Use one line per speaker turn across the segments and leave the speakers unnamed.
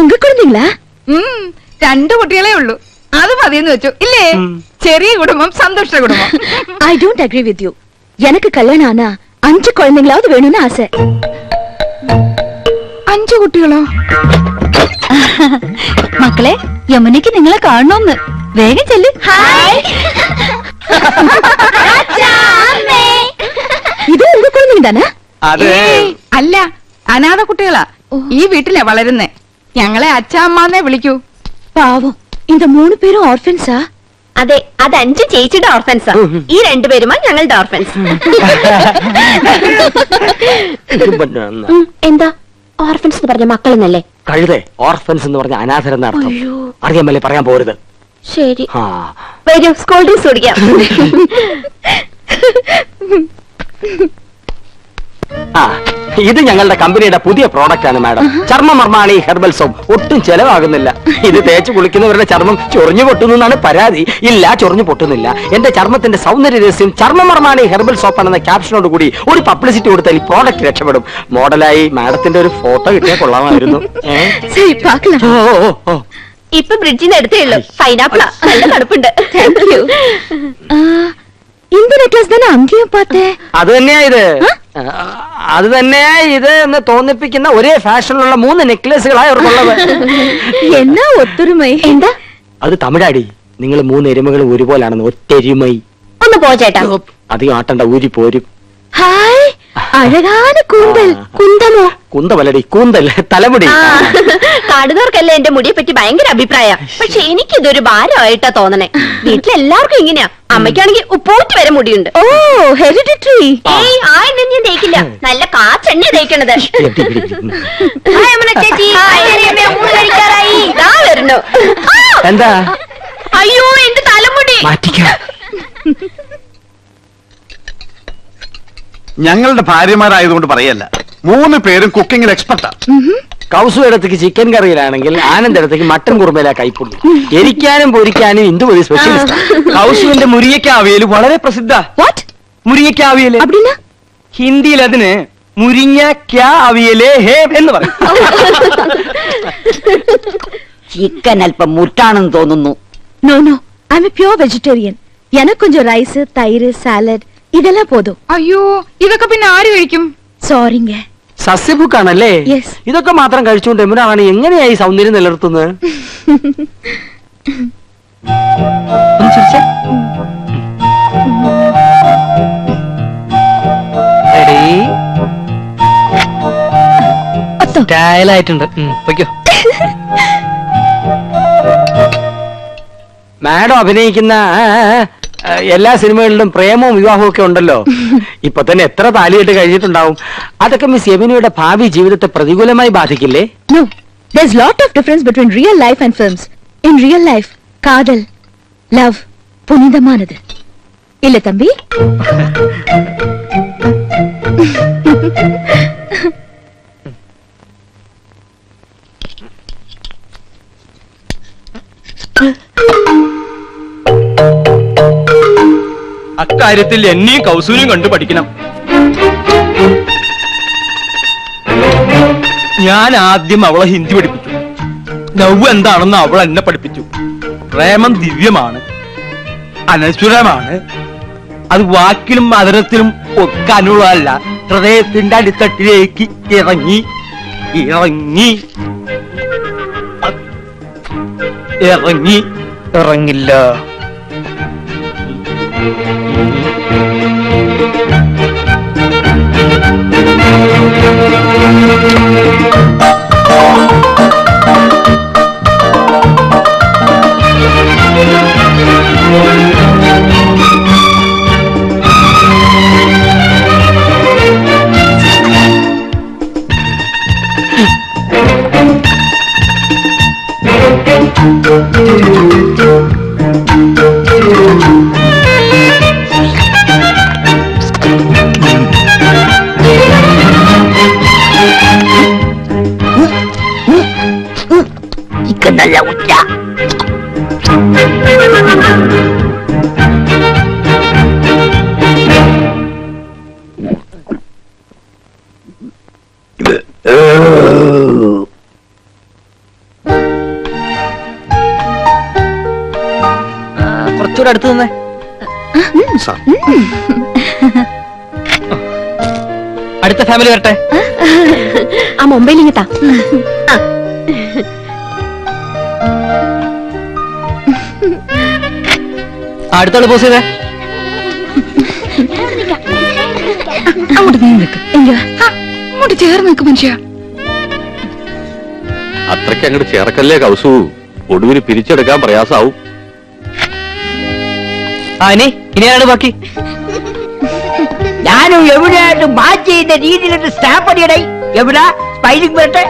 உங்க குழந்தைங்களா?
രണ്ട് കുട്ടികളേ ഉള്ളൂ. അത് മതിയെന്ന് വെച്ചു ഇല്ലേ? ചെറിയ കുടുംബം സന്തോഷ കുടുംബം.
I don't agree with you. எனக்கு கல்யாணம் ஆனா 5 குழந்தைங்களாவது வேணும்னு ஆசை.
5 കുട്ടികളോ?
മക്കളെ, യമുനയ്ക്ക് നിങ്ങളെ കാണണമെന്ന്. വേഗം ചെല്ല്. ഇത് ഉங்க കുഴந்தைங்க தானே?
അല്ല, അനാഥ കുട്ടികളാ. ഈ വീട്ടിലെ വളരുന്നേ. ഞങ്ങളെ അച്ഛാമ്മന്നേ വിളിക്കൂ.
പാവം, இந்த 3 പേരും ഓർഫൻസാ?
അതെ, അത് 5 ചേച്ചിയുടെ ഓർഫൻസാ. ഈ 2 പേരുമാ ഞങ്ങളുടെ ഓർഫൻസ്. എന്താ ഓർഫൻസ് എന്ന് പറഞ്ഞ മക്കളെന്നല്ലേ?
കഴുതേ, ഓർഫൻസ് എന്ന് പറഞ്ഞ അനാഥരെന്ന അർത്ഥം. അറിയാമല്ലേ, പറയാൻ പോരുത്.
ശരി, വരൂ, സ്കൂൾ ഡ്രിങ്ക്സ് കുടിക്കാം.
ഇത് ഞങ്ങളുടെ കമ്പനിയുടെ പുതിയ പ്രോഡക്റ്റ് ആണ് മാഡം. ചർമ്മമർമാണി herbal soap. ഒട്ടും ചെലവാകുന്നില്ല. ഇത് തേച്ച് കുളിക്കുന്നവരുടെ ചർമ്മം ചൊറിഞ്ഞു പൊട്ടുന്നു എന്നാണ് പരാതി. ഇല്ല, ചൊറിഞ്ഞു പൊട്ടുന്നില്ല. എന്റെ ചർമ്മത്തിന്റെ സൗന്ദര്യ രഹസ്യം ചർമ്മമർമാണി ഹെർബൽ സോപ്പ് ആണെന്ന ക്യാപ്ഷനോട് കൂടി ഒരു പബ്ലിസിറ്റി കൊടുത്താൽ ഈ പ്രോഡക്റ്റ് രക്ഷപ്പെടും. മോഡലായി മാഡത്തിന്റെ ഒരു ഫോട്ടോ കിട്ടിയാൽ കൊള്ളാമായിരുന്നു.
ഇപ്പൊ ബ്രിഡ്ജിന്ന് എടുത്തേ ഉള്ളൂ. പൈനാപ്പിളാ, നല്ല തണുപ്പുണ്ട്.
Thank you. இந்த நெக்லஸ் தானே அங்கேயும் பார்த்தேன்.
അത് തന്നെയാ ഇത്. അത് തന്നെയാ ഇത് എന്ന് തോന്നിപ്പിക്കുന്ന ഒരേ ഫാഷനിലുള്ള 3 നെക്ലേസുകളായി അവർക്കുള്ളത്.
എന്നാ ഒത്തൊരുമൈ. എന്താ
അത് തമിഴാടി. നിങ്ങൾ 3 എരുമകൾ ഒരുപോലാണെന്ന്. ഒത്തെരുമൈ.
ഒന്ന് പോ ചേട്ടാ.
അധികം ആട്ടണ്ട, ഊരി പോരും.
ഹായ്, അഴകാന കൂന്തൽ. കുന്തമോ?
കുന്തമല്ലടി, കൂന്തൽ, തലമുടി.
കാണുന്നവർക്കല്ലേ എന്റെ മുടിയെ പറ്റി ഭയങ്കര അഭിപ്രായ. പക്ഷെ എനിക്കിതൊരു ഭാരമായിട്ടാ തോന്നണേ. വീട്ടിലെല്ലാവർക്കും ഇങ്ങനെയാ. അമ്മയ്ക്കാണെങ്കിൽ ഉപ്പോറ്റ് വരെ മുടിയുണ്ട്.
ഓ, ഹെറിഡിറ്ററി.
ഏയ്, ആ എണ്ണ ഞാൻ തേക്കില്ല. നല്ല കാച്ചെണ്ണ തേക്കണത്. ചേച്ചി വരുന്നു.
എന്താ?
അയ്യോ, എന്റെ തലമുടി
മാറ്റിക്കാം.
ഞങ്ങളുടെ ഭാര്യമാരായതുകൊണ്ട് പറയല്ല, 3 പേരും കുക്കിംഗിൽ എക്സ്പെർട്ടാ.
കൗസു ഇടത്തേക്ക് ചിക്കൻ കറിയിലാണെങ്കിൽ ആനന്ദ് ഇടത്തേക്ക് മട്ടൻ കുറുമയിലാ കൈപ്പുള്ളി. എരിക്കാനും പൊരിക്കാനും ഇന്ദുമതി സ്പെഷ്യലിസ്റ്റ്. കൗസുവിന്റെ മുരിങ്ങക്കാവിയൽ വളരെ പ്രസിദ്ധ. മുരിങ്ങക്കാവിയല് ഹിന്ദിയിൽ അതിന് മുരിങ്ങക്കാവിയലേ ഹേ എന്ന് പറയും.
ചിക്കൻ അല്പം മുറ്റാണെന്ന് തോന്നുന്നു.
No no, I am a pure vegetarian. എനിക്ക് കൊഞ്ചം റൈസ്, തൈര്, സാലഡ് ഇതെല്ലാം പോതും.
അയ്യോ, ഇതൊക്കെ പിന്നെ ആര് കഴിക്കും?
സോറിങ്ക.
സസ്യഭുക്കാണല്ലേ?
യെസ്.
ഇതൊക്കെ മാത്രം കഴിച്ചുകൊണ്ട് എമുനാണ് എങ്ങനെയായി സൗന്ദര്യം നിലനിർത്തുന്നത്? ായിട്ടുണ്ട്. മാഡം അഭിനയിക്കുന്ന എല്ലാ സിനിമകളിലും പ്രേമവും വിവാഹവും ഒക്കെ ഉണ്ടല്ലോ. ഇപ്പൊ തന്നെ എത്ര താലിയിട്ട് കഴിഞ്ഞിട്ടുണ്ടാവും. അതൊക്കെ മിസ് യമുനയുടെ ഭാവി ജീവിതത്തെ പ്രതികൂലമായി ബാധിക്കില്ലേ?
No, there's lot of difference between real life and films. In real life, കാതൽ, love പുനിതമാനത്. ഇല്ല തമ്പി?
അക്കാര്യത്തിൽ എന്നെയും കൗസൂരിയും കണ്ടു പഠിക്കണം. ഞാൻ ആദ്യം അവളെ ഹിന്ദി പഠിപ്പിച്ചു. ലവ് എന്താണെന്ന് അവൾ എന്നെ പഠിപ്പിച്ചു. പ്രേമം ദിവ്യമാണ്, അനശ്വരമാണ്. അത് വാക്കിലും മധുരത്തിലും ഒക്കെ അനുള്ളതല്ല, ഹൃദയത്തിന്റെ അടിത്തട്ടിലേക്ക് ഇറങ്ങി ഇറങ്ങി ഇറങ്ങി ഇറങ്ങില്ല.
നല്ല ഉച്ച.
എല്ലാവരും അടുത്ത് നിന്നേ.
സാർ
അടുത്ത ഫാമിലി വരട്ടെ.
ആ മുംബൈയിൽ ഇങ്ങട്ടാ.
അടുത്തോള് പോസ് ചെയ്തേ.
അങ്ങോട്ട് നീ നിൽക്ക്. അങ്ങോട്ട് ചേർന്ന് നിൽക്ക് മനുഷ്യ.
അത്രയ്ക്ക് അങ്ങോട്ട് ചേർക്കല്ലേ കൗസു, ഒടുവിൽ പിരിച്ചെടുക്കാൻ പ്രയാസാവും.
ഇനി ആരാണ് ബാക്കി?
ഞാനും എവിടെയായിട്ട് മാച്ച് ചെയ്യുന്ന രീതിയിലൊരു സ്റ്റാമ്പ് അടിയടേ. എവിടാ സ്പൈലിംഗ് വരട്ടെ.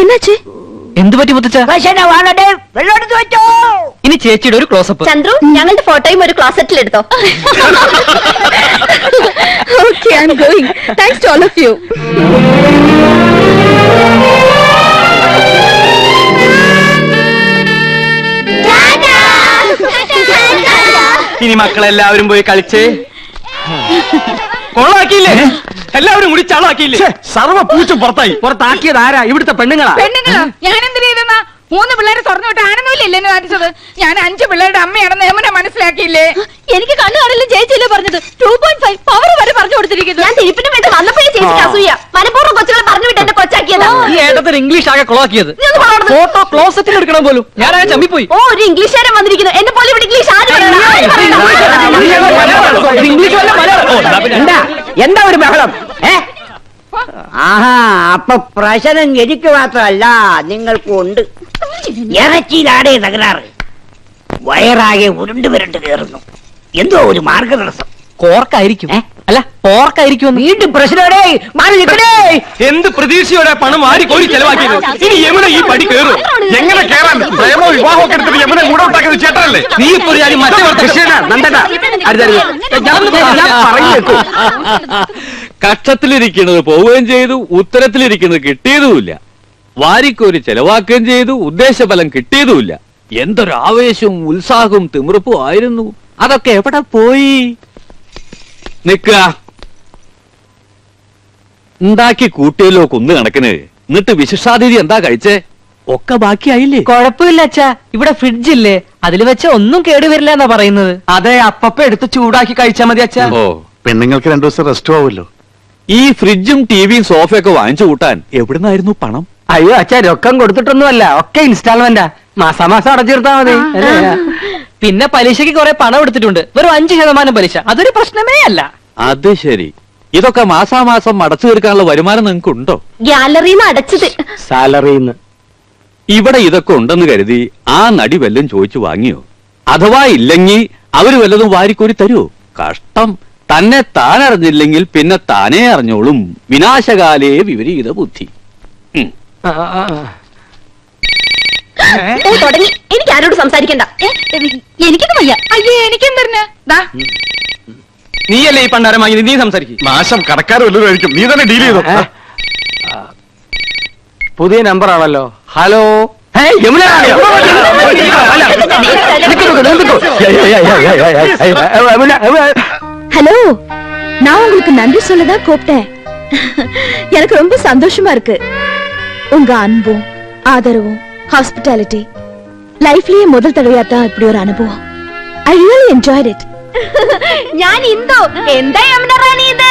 என்னாச்சு?
എന്ത് പറ്റി മുത്തച്ഛ?
വെള്ളം എടുത്ത് വെച്ചോ.
ഇനി ചേച്ചിയുടെ ഒരു ക്ലോസപ്പ്.
ചന്ദ്രു, ഞങ്ങളുടെ ഫോട്ടോയും ഒരു ക്ലോസറ്റിൽ എടുത്തോ.
Okay, I'm going. Thanks to all of you.
ഇനി മക്കളെല്ലാവരും പോയി കളിച്ചേ. കൊള്ളാക്കിയില്ലേ? എല്ലാവരും കൂടി ചളാക്കിയില്ലേ?
സർവ പൂച്ചും പുറത്തായി.
പുറത്താക്കിയത് ആരാ? ഇവിടുത്തെ പെണ്ണുങ്ങളാ.
പെണ്ണുങ്ങളോ? ഞാൻ എന്തിനു ചെയ്തെന്നാ? 3 പിള്ളേരെ സ്വർണ്ണം വിട്ട് ആനന്ദമില്ലേ എന്നെ കാണിച്ചത്? ഞാൻ 5 പിള്ളേരുടെ അമ്മയാണെന്ന് യമുന മനസ്സിലാക്കിയില്ലേ?
എനിക്ക് കണ്ണു കാണില്ല ചേച്ചിയല്ലേ പറഞ്ഞത്. 2.5 പവർ വരെ പറഞ്ഞു കൊടുത്തിരിക്കുന്നു. ഞാൻ തിരിപ്പിന് വേണ്ടി വന്നപ്പോഴേ ചേച്ചിക്ക് അസൂയ. മനഃപൂർവ്വം കൊച്ചുകളെ പറഞ്ഞു വിട്ട് എന്നെ കൊച്ചാക്കിയതാ.
ഈ ഏട്ടത്തിന് ഇംഗ്ലീഷ് ആകെ കൊളാക്കിയത്. ഫോട്ടോ ക്ലോസറ്റിൽ എടുക്കണം പോലും. ഞാനാകെ ചമ്മിപ്പോയി.
ഓ, ഒരു ഇംഗ്ലീഷുകാരൻ വന്നിരിക്കുന്നു. എന്നെ പോലെ ഇവിടെ ഇംഗ്ലീഷ്
ഇംഗ്ലീഷ് വല്ല മലയാളം.
എന്താ ഒരു ബഹളം? ആഹാ, അപ്പൊ പ്രശ്നം എനിക്ക് മാത്രമല്ല നിങ്ങൾക്കും ഉണ്ട്. ഇറച്ചിയിലാടേ തകരാറ്. വയറാകെ ഉരുണ്ട് വിരണ്ട് കയറുന്നു. എന്തോ ഒരു മാർഗതടസ്സം.
കോർക്കായിരിക്കും. അല്ല, പോർക്കായിരിക്കും.
വീണ്ടും പ്രശ്നമേ. മാറി നിൽക്കണേ.
എന്ത് പ്രതീക്ഷയോടെ പണം വാരി കോരി ചെലവാക്കിയത്. ഇനി യമുന ഈ പടി കയറും.
എങ്ങനെ കേറാൻ? പ്രേമോ വിവാഹമൊക്കെ എടുത്തിട്ട് യമുനെ കൂടെ ഉണ്ടാക്കിയത് ചേട്ടനല്ലേ?
നീ ഇപ്പൊ ഒരു കാര്യം മറ്റേ
കക്ഷത്തിലിരിക്കുന്നത് പോവുകയും ചെയ്തു, ഉത്തരത്തിലിരിക്കുന്നത് കിട്ടിയതുമില്ല. വാരിക്കോരി ചെലവാക്കുകയും ചെയ്തു, ഉദ്ദേശഫലം കിട്ടിയതുമില്ല. എന്തൊരു ആവേശവും ഉത്സാഹവും തിമിർപ്പും ആയിരുന്നു. അതൊക്കെ എവിടെ പോയി? നിക്ക ഉണ്ടാക്കി കൂട്ടിയല്ലോ കുന്ന് കണക്കിന്. എന്നിട്ട് വിശിഷ്ടാതിഥി എന്താ കഴിച്ചേ? ഒക്കെ ബാക്കിയായില്ലേ?
കുഴപ്പമില്ല അച്ഛാ, ഇവിടെ ഫ്രിഡ്ജ് ഇല്ലേ, അതിൽ വെച്ച ഒന്നും കേടുവരില്ല എന്നാ പറയുന്നത്. അതെ, അപ്പപ്പ എടുത്ത് ചൂടാക്കി കഴിച്ചാ മതി അച്ഛാ.
ഓ, പെണ്ണുങ്ങൾക്ക് 2 ദിവസം റെസ്റ്റ് ആവുമല്ലോ.
ഈ ഫ്രിഡ്ജും ടിവിയും സോഫയൊക്കെ വാങ്ങിച്ചു കൂട്ടാൻ എവിടുന്നായിരുന്നു പണം?
അയ്യോ അച്ഛാ, രൊക്കം കൊടുത്തിട്ടൊന്നുമല്ല, ഒക്കെ ഇൻസ്റ്റാൾമെന്റാ. മാസാമാസം അടച്ചിരുത്താ മതി.
പിന്നെ പലിശക്ക് കുറെ പണം എടുത്തിട്ടുണ്ട്. വെറും 5% പലിശ. അതൊരു പ്രശ്നമേ അല്ല.
അത് ശരി. ഇതൊക്കെ മാസാമാസം അടച്ചു തീർക്കാനുള്ള വരുമാനം നിങ്ങൾക്ക് ഉണ്ടോ?
ഗ്യാലറിന്ന് അടച്ചത്.
സാലറിന്ന്.
ഇവിടെ ഇതൊക്കെ ഉണ്ടെന്ന് കരുതി ആ നടി വല്ലതും ചോദിച്ചു വാങ്ങിയോ? അഥവാ ഇല്ലെങ്കിൽ അവര് വല്ലതും വാരിക്കോരി തരുമോ? കഷ്ടം. തന്നെ താൻ അറിഞ്ഞില്ലെങ്കിൽ പിന്നെ താനേ അറിഞ്ഞോളും. വിനാശകാലേ വിപരീത ബുദ്ധി.
തുടങ്ങി. എനിക്ക് ആരോട് സംസാരിക്കണ്ട. എനിക്കൊന്നും വയ്യ.
അയ്യേ, എനിക്കെന്തറിഞ്ഞ? ദാ
നീയല്ലേ ഈ പണ്ടാരം വാങ്ങി, നീ സംസാരിക്കും.
നാശം കടക്കാർ വല്ലതും ആയിരിക്കും. നീ തന്നെ ഡീൽ ചെയ്തോ.
പുതിയ നമ്പർ ആണല്ലോ. ഹലോ.
ஹலோ, நான் உங்களுக்கு நன்றி சொல்லதான் கூப்பிட்டேன். எனக்கு ரொம்ப சந்தோஷமா இருக்கு. உங்க அன்பும் ஆதரவும் ஹாஸ்பிட்டாலிட்டி லைஃப்லயே முதல் தடவையா தான் இப்படி ஒரு அனுபவம். I really enjoyed it.
ഞാൻ ഇന്ദു. എന്താ യമുന റാണി ഇത്?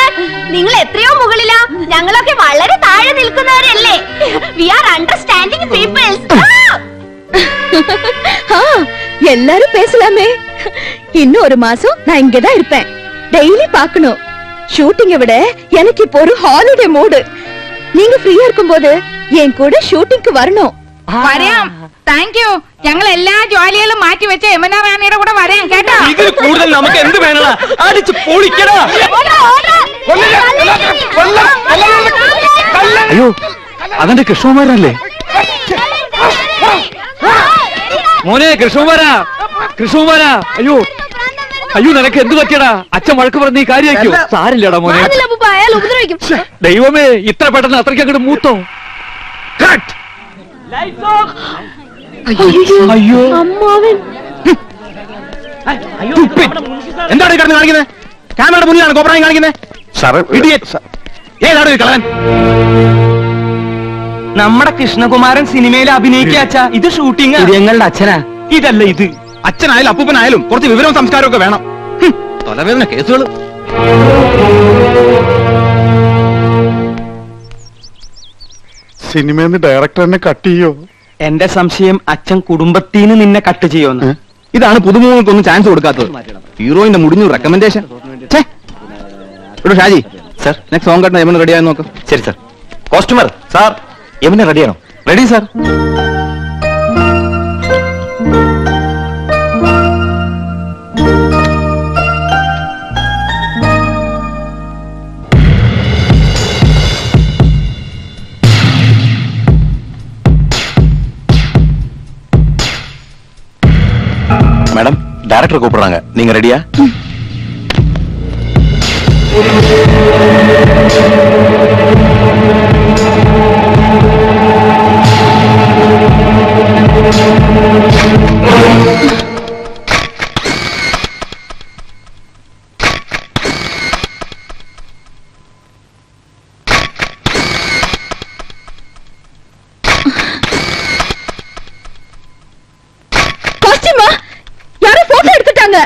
നിങ്ങൾ എത്രയോ മുകളിലാ. ഞങ്ങളൊക്കെ വളരെ താഴെ നിൽക്കുന്നവരല്ലേ. We are understanding peoples.
எல்லாரும் பேசலாமே. இன்னும் ஒரு மாசம் நான் இங்கதான் இருப்பேன். டெய்லி பார்க்கணும். ஷூட்டிங்கை விட எனக்கு இப்போ ஒரு ஹாலிடே மூடு. நீங்க ஃப்ரீயா இருக்கும்போது என் கூட ஷூட்டிங்க்கு வரணும்.
വരാം. Thank you. ഞങ്ങൾ എല്ലാ ജോലികളും മാറ്റി വെച്ച് യമുന റാണിയുടെ കൂടെ വരാം കേട്ടോ.
ഇതിൽ കൂടുതൽ നമുക്ക് എന്ത് വേണ? അടിച്ച് പൊളിക്കടാ.
അയ്യോ, അതെന്റെ കൃഷ്ണകുമാരനല്ലേ? മോനെ കൃഷ്ണകുമാരാ, കൃഷ്ണകുമാരാ. അയ്യോ അയ്യോ, നിനക്ക് എന്ത് പറ്റിയടാ? അച്ഛൻ വഴക്ക് പറഞ്ഞ ഈ കാര്യമാക്കോ? സാരില്ലടാ മോനെ.
അയാൾ ഉപദ്രവിക്കും.
ദൈവമേ, ഇത്ര പെട്ടെന്ന് അത്രയ്ക്ക് അങ്ങോട്ട് മൂത്തോ?
അയ്യോ,
അമ്മാവൻ.
എന്താണ് ഈ കിടന്ന് കാണിക്കുന്നത്? ക്യാമറയുടെ മുന്നിലാണ് കോപ്രായം കാണിക്കുന്നത്.
സാറേ,
ഏതാണ് കളവൻ? നമ്മുടെ കൃഷ്ണകുമാരൻ സിനിമയിൽ അഭിനയിക്കാച്ചാ. ഇത് ഷൂട്ടിംഗ്.
ഞങ്ങളുടെ അച്ഛനാ.
ഇതല്ല ഇത്. അച്ഛനായാലും അപ്പൂപ്പനായാലും കുറച്ച് വിവരവും സംസ്കാരവും ഒക്കെ വേണം. തലവേദന കേസുകൾ. സിനിമയിൽ ഡയറക്ടർ എന്നെ കട്ട് ചെയ്യോ?
എന്റെ സംശയം അച്ഛൻ കുടുംബത്തിന് നിന്നെ കട്ട് ചെയ്യുമെന്ന്.
ഇതാണ് പുതുമുഖങ്ങൾക്കൊന്നും ചാൻസ് കൊടുക്കാത്തത്. ഹീറോയിന്റെ മുടിഞ്ഞു recommendation. Shaji sir, next song കട്ടിന് യമുന റെഡിയായി നോക്ക്.
ശരി സാർ. കോസ്റ്റ്യൂമർ സാർ, യമുന റെഡിയാണോ?
Ready sir.
மேடம், டைரக்டர் கூப்பிடுறாங்க. நீங்க ரெடியா?
காஸ்டியூமா யாரோ போட்டோ எடுத்துட்டாங்க.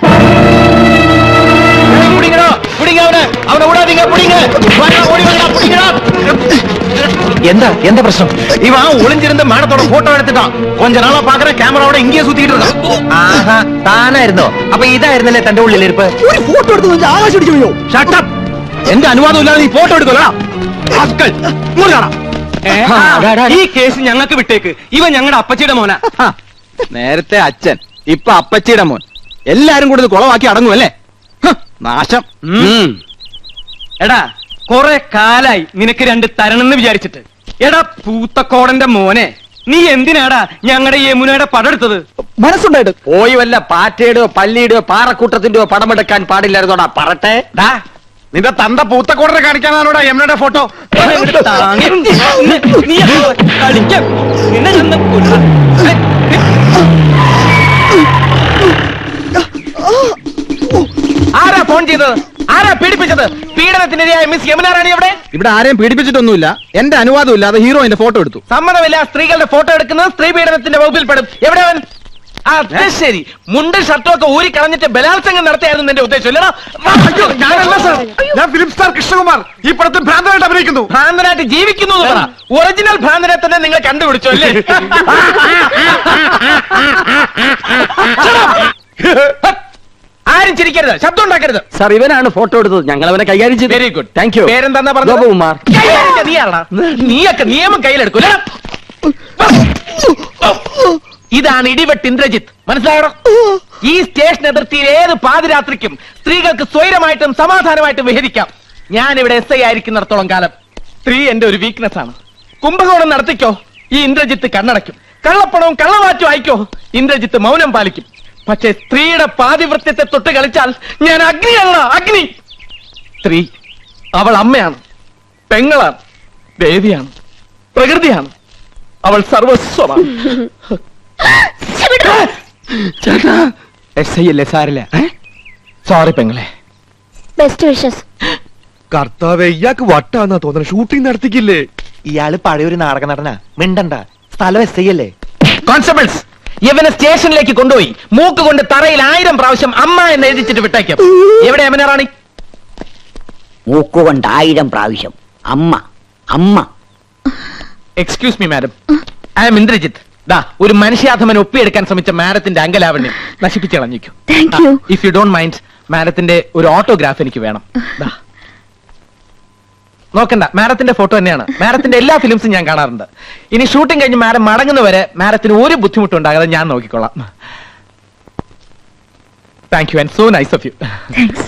எந்த பிரச்சனை?
இவன் ஒளிஞ்சிருந்த மேடத்தோட போட்டோ எடுத்துட்டான். கொஞ்ச நாளா பாக்குற கேமராவோட இங்கேயே சுத்திட்டு இருக்கான்.
ആഹാ, താനായിരുന്നോ? അപ്പൊ ഇതായിരുന്നല്ലേ തന്റെ ഉള്ളിലിരിപ്പ്?
ഒരു ഫോട്ടോ എടുത്ത് വെച്ച് ആകാശം അടിച്ചു പോയോ?
Shut up! എന്റെ അനുവാദം ഇല്ലാതെ നീ ഫോട്ടോ എടുക്കലാ.
ഈ കേസ് ഞങ്ങൾക്ക് വിട്ടേക്ക്. ഇവൻ ഞങ്ങളുടെ അപ്പച്ചിയുടെ മോനാ.
നേരത്തെ അച്ഛൻ, ഇപ്പൊ അപ്പച്ചിയുടെ മോൻ. എല്ലാരും കൂടി ഇത് കുളവാക്കി അടങ്ങുമല്ലേ? നാശം.
എടാ, കൊറേ കാലായി നിനക്ക് രണ്ട് തരണെന്ന് വിചാരിച്ചിട്ട്. എടാ പൂത്തക്കോടന്റെ മോനെ, നീ എന്തിനാടാ ഞങ്ങളുടെ യമുനയുടെ പടം എടുത്തത്?
മനസ്സുണ്ടായിട്ട്
പോയി വല്ല പാറ്റയുടെയോ പല്ലിയുടെയോ പാറക്കൂട്ടത്തിന്റെയോ പടമെടുക്കാൻ പാടില്ലായിരുന്നോടാ പറട്ടെ.
നിന്റെ തന്ത പൂത്തക്കോടനെ കാണിക്കാനാണോടാ യമുനയുടെ ഫോട്ടോ?
ആരാ ഫോൺ ചെയ്തത്? ആരാ പീഡിപ്പിച്ചത്? പീഡനത്തിനിരയായ മിസ് യമുന റാണി എവിടെ?
ഇവിടെ ആരെയും പീഡിപ്പിച്ചിട്ടൊന്നുമില്ല. എന്റെ അനുവാദം ഇല്ലാതെ ഹീറോയിന്റെ ഫോട്ടോ എടുത്തു.
സമ്മതമില്ല. സ്ത്രീകളുടെ ഫോട്ടോ എടുക്കുന്നത് സ്ത്രീ പീഡനത്തിന്റെ വകുപ്പിൽ പെടും. എവിടെ അവൻ? അത് ശരി, മുണ്ടും ഷർട്ടും ഒക്കെ ഊരി കളഞ്ഞിട്ട് ബലാത്സംഗം നടത്തിയായിരുന്നു എന്റെ ഉദ്ദേശം.
ഞാൻ ഫിലിം സ്റ്റാർ കൃഷ്ണകുമാർ ഈ പടത്തിൽ ഭ്രാന്തനായിട്ട് അഭിനയിക്കുന്നു.
ഭ്രാന്തനായിട്ട് ജീവിക്കുന്നു എന്ന് പറ. ഒറിജിനൽ ഭ്രാന്തനെ തന്നെ നിങ്ങൾ കണ്ടുപിടിച്ചു അല്ലേ? ആരും ചിരിക്കരുത്, ശബ്ദം ഉണ്ടാക്കരുത്.
സാർ, ഇവനാണ് ഫോട്ടോ എടുത്തത്. ഞങ്ങൾ അവനെ കൈകാര്യം ചെയ്തു.
Very good,
thank you.
പേരെന്താ പറഞ്ഞത്?
ഗോപകുമാർ.
നീയാണോ? നീയൊക്കെ നിയമം കയ്യിലെടുക്കൂല. ഇതാണ് ഇടിവെട്ട് ഇന്ദ്രജിത്ത്, മനസ്സിലായോ? ഈ സ്റ്റേഷൻ അതിർത്തിയിൽ ഏത് പാതിരാത്രിക്കും സ്ത്രീകൾക്ക് സ്വൈരമായിട്ടും സമാധാനമായിട്ടും വിഹരിക്കാം. ഞാൻ ഇവിടെ SI ആയിരിക്കുന്നിടത്തോളം കാലം സ്ത്രീ എന്റെ ഒരു വീക്ക്നെസ് ആണ്. കുംഭകോണം നടത്തിക്കോ, ഈ ഇന്ദ്രജിത്ത് കണ്ണടയ്ക്കും. കള്ളപ്പണവും കള്ളവാറ്റും അയക്കോ, ഇന്ദ്രജിത്ത് മൗനം പാലിക്കും. പക്ഷേ സ്ത്രീയുടെ പാതിവൃത്യത്തെ തൊട്ട് കളിച്ചാൽ ഞാൻ അഗ്നിയല്ല, അഗ്നി. സ്ത്രീ അവൾ അമ്മയാണ്, പെങ്ങളാണ്, ദേവിയാണ്, പ്രകൃതിയാണ്. അവൾ സർവസ്വമാണ്. SI അല്ലേ, സാരില്ല. സോറി പെങ്ങളെ.
Best wishes.
കർത്താവേ, ഇയാൾക്ക് വട്ടാന്നാ തോന്നുന്നത്. ഷൂട്ടിംഗ് നടത്തിക്കില്ലേ?
ഇയാള് പഴയൊരു നാടക നടനാ. മിണ്ടണ്ട, സ്ഥലം SI അല്ലേ?
കോൺസ്റ്റബിൾസ്, ഇവനെ സ്റ്റേഷനിലേക്ക് കൊണ്ടുപോയി മൂക്ക് കൊണ്ട് തറയിൽ 1000 പ്രാവശ്യം അമ്മ എന്ന് എഴുതിച്ചിട്ട് വിട്ടേക്കും. എവിടെ യമുന റാണി?
മൂക്കുകൊണ്ട് 1000 പ്രാവശ്യം അമ്മ അമ്മ.
Excuse me madam, I am Indrajith. ദാ ഒരു മനുഷ്യാധമൻ ഒപ്പിയെടുക്കാൻ ശ്രമിച്ച മാഡത്തിന്റെ അങ്കലാവണ്യം നശിപ്പിച്ചു കളഞ്ഞിരിക്കും.
Thank you.
If you don't mind, മാഡത്തിന്റെ ഒരു ഓട്ടോഗ്രാഫ് എനിക്ക് വേണം. ദാ നോക്കണ്ട, മാഡത്തിന്റെ ഫോട്ടോ തന്നെയാണ്. മാഡത്തിന്റെ എല്ലാ ഫിലിംസും ഞാൻ കാണാറുണ്ട്. ഇനി ഷൂട്ടിംഗ് കഴിഞ്ഞ് മാഡം മടങ്ങുന്നവരെ മാഡത്തിന് ഒരു ബുദ്ധിമുട്ടും ഉണ്ടാകാതെ ഞാൻ നോക്കിക്കൊള്ളാം. Thank you and so nice of you.
Thanks.